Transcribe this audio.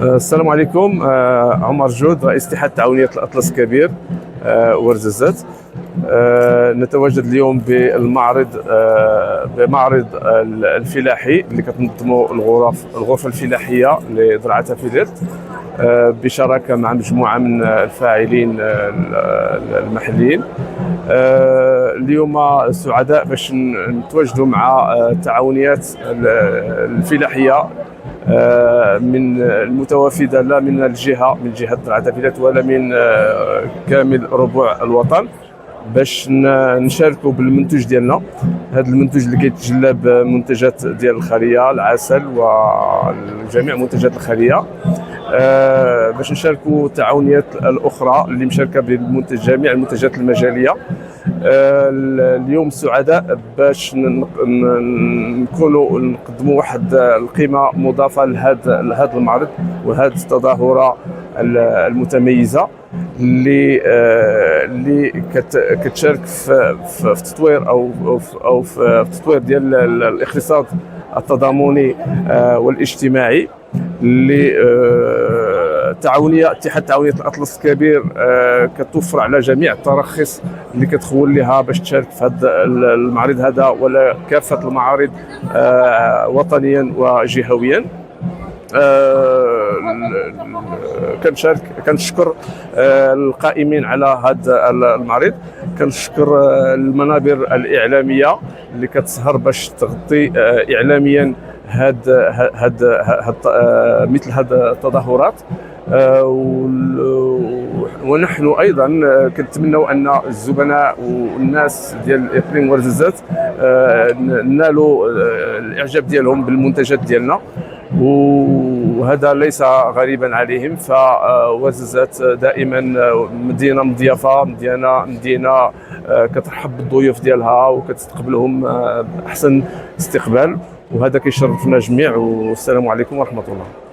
السلام عليكم. عمر جود، رئيس اتحاد تعاونية الأطلس الكبير ورزازات. نتواجد اليوم بمعرض الفلاحي اللي كتنظمه الغرفة الفلاحية لزراعة فيدرت بشراكة مع مجموعة من الفاعلين المحليين. اليوم سعداء باش نتواجدوا مع التعاونيات الفلاحية من المتوافده، لا من جهه زراعه فيدرت ولا من كامل ربوع الوطن، باش نشاركوا بالمنتوج ديالنا. هذا المنتوج اللي كيتجلى بمنتجات ديال الخليه، العسل وجميع منتجات الخليه، باش نشاركوا التعاونيات الاخرى اللي مشاركه جميع المنتجات المجاليه. اليوم سعداء باش نكونوا نقدموا واحد القيمه مضافه لهذا المعرض وهذه التظاهره المتميزه اللي كتشارك في تطوير او في تطوير ديال الاقتصاد التضامني والاجتماعي اللي اتحاد تعاونية الأطلس الكبير كتوفر على جميع التراخيص اللي كتخول لها باش تشارك في هذا المعرض هذا ولا كافة المعارض وطنيا وجهويا. كنشكر القائمين على هذا المعرض، كنشكر المنابر الإعلامية اللي كتسهر باش تغطي إعلاميا مثل هذه التظاهرات. ونحن ايضا كنتمنوا ان الزبناء والناس ديال اقليم ورزازات نالوا الاعجاب ديالهم بالمنتجات ديالنا، وهذا ليس غريبا عليهم. فورزازات دائما مدينه مضيافه، مدينه كترحب بالضيوف ديالها وكتستقبلهم باحسن استقبال، وهذا كيشرفنا جميع. والسلام عليكم ورحمه الله.